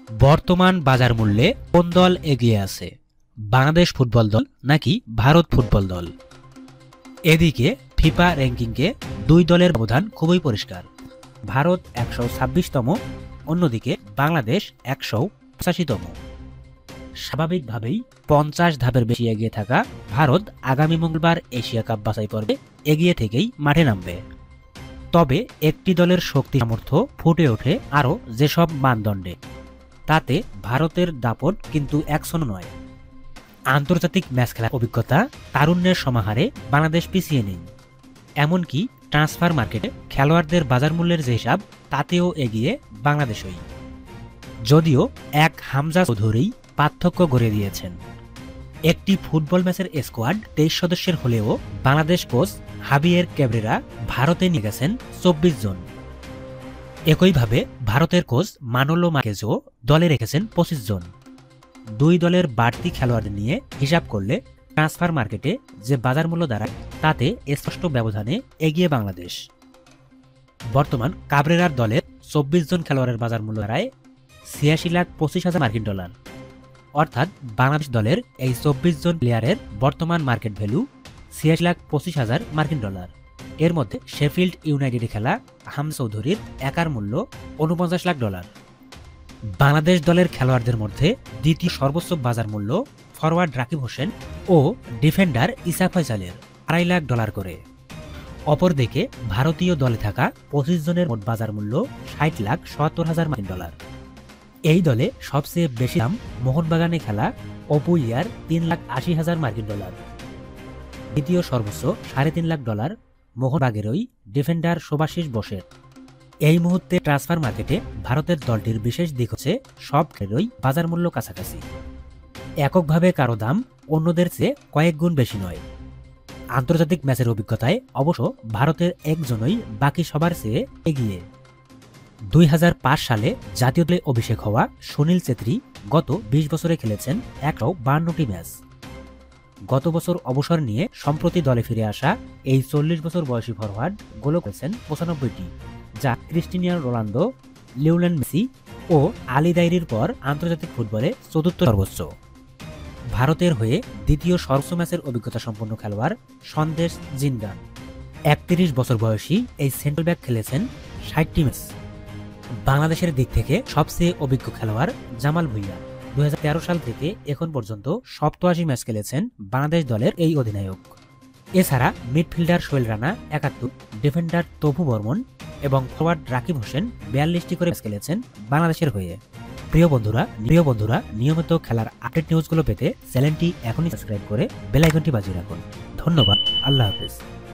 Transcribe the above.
বর্তমান বাজার মূল্যে কোন দল এগিয়ে আছে, বাংলাদেশ ফুটবল দল নাকি ভারত ফুটবল দল? এদিকে ফিফা র্যাঙ্কিংকে দুই দলের ব্যবধান খুবই পরিষ্কার। ভারত 126তম, অন্যদিকে বাংলাদেশ 185তম। স্বাভাবিকভাবেই 50 ধাপের বেশি এগিয়ে থাকা ভারত আগামী মঙ্গলবার এশিয়া কাপ বাছাই পর্বে এগিয়ে থেকেই মাঠে নামবে। তবে একটি দলের শক্তি সামর্থ্য ফুটে ওঠে আরও যেসব মানদণ্ডে, তাতে ভারতের দাপট কিন্তু একশন নয়। আন্তর্জাতিক ম্যাচ খেলার অভিজ্ঞতা, তারুণ্যের সমাহারে বাংলাদেশ পিছিয়ে নেই। এমনকি ট্রান্সফার মার্কেটে খেলোয়াড়দের বাজার মূল্যের যে হিসাব, তাতেও এগিয়ে বাংলাদেশই। যদিও এক হামজা চৌধুরী পার্থক্য গড়ে দিয়েছেন। একটি ফুটবল ম্যাচের স্কোয়াড 23 সদস্যের হলেও বাংলাদেশ কোচ হাবিয়ের ক্যাবরেরা ভারতে নিয়ে গেছেন 24 জন। একইভাবে ভারতের কোচ মানোলো মার্কেজও দলে রেখেছেন 25 জন। দুই দলের বাড়তি খেলোয়াড় নিয়ে হিসাব করলে ট্রান্সফার মার্কেটে যে বাজার মূল্য দাঁড়ায়, তাতে স্পষ্ট ব্যবধানে এগিয়ে বাংলাদেশ। বর্তমান কাবরেরার দলের 24 জন খেলোয়াড়ের বাজার মূল্য দাঁড়ায় 86,25,000 মার্কিন ডলার। অর্থাৎ বাংলাদেশ দলের এই 24 জন প্লেয়ারের বর্তমান মার্কেট ভ্যালু 86,25,000 মার্কিন ডলার। এর মধ্যে শেফিল্ড ইউনাইটেডে খেলা হামজা চৌধুরীর একার মূল্য 49 লাখ ডলার। বাংলাদেশ দলের খেলোয়াড়দের মধ্যে দ্বিতীয় সর্বোচ্চ বাজার মূল্য ফরওয়ার্ড রাকিব হোসেন ও ডিফেন্ডার ইসা ফয়সালের 2.5 লাখ ডলার করে। অপরদিকে ভারতীয় দলে থাকা 25 জনের মোট বাজার মূল্য 60,77,000 মার্কিন ডলার। এই দলে সবচেয়ে বেশি দাম মোহনবাগানে খেলা অপু ইয়ার 3,80,000 মার্কিন ডলার। দ্বিতীয় সর্বোচ্চ 3.5 লাখ ডলার মোহনবাগেরই ডিফেন্ডার শুভাশিস বোসের। এই মুহূর্তে ট্রান্সফার মার্কেটে ভারতের দলটির বিশেষ দিক হচ্ছে সব খেলোয়াড়ই বাজার মূল্য কাছাকাছি। এককভাবে কারো দাম অন্যদের চেয়ে কয়েক গুণ বেশি নয়। আন্তর্জাতিক ম্যাচের অভিজ্ঞতায় অবশ্য ভারতের একজনই বাকি সবার চেয়ে এগিয়ে। 2005 সালে জাতীয় দলে অভিষেক হওয়া সুনীল ছেত্রী গত 20 বছরে খেলেছেন 152টি ম্যাচ। গত বছর অবসর নিয়ে সম্প্রতি দলে ফিরে আসা এই 40 বছর বয়সী ফরওয়ার্ড গোল করেছেন 95টি, যা ক্রিস্টিয়ানো রোনালদো, লিওনেল মেসি ও আলী দাইরির পর আন্তর্জাতিক ফুটবলে চতুর্থ সর্বোচ্চ। ভারতের হয়ে দ্বিতীয় সর্বোচ্চ ম্যাচের অভিজ্ঞতা সম্পন্ন খেলোয়াড় সন্দেশ জিনগান। 31 বছর বয়সী এই সেন্ট্রাল ব্যাক খেলেছেন 60টি ম্যাচ। বাংলাদেশের দিক থেকে সবচেয়ে অভিজ্ঞ খেলোয়াড় জামাল ভুঁইয়া। 2013 সাল থেকে এখন পর্যন্ত 87 ম্যাচ খেলেছেন বাংলাদেশ দলের এই অধিনায়ক। এছাড়া মিডফিল্ডার সোহেল রানা 71, ডিফেন্ডার তপু বর্মন এবং ফরওয়ার্ড রাকিব হোসেন 42টি করে ম্যাচ খেলেছেন বাংলাদেশের হয়ে। প্রিয় বন্ধুরা নিয়মিত খেলার আপডেট নিউজগুলো পেতে চ্যানেলটি এখনই সাবস্ক্রাইব করে বেল আইকনটি বাজিয়ে রাখুন। ধন্যবাদ। আল্লাহ হাফেজ।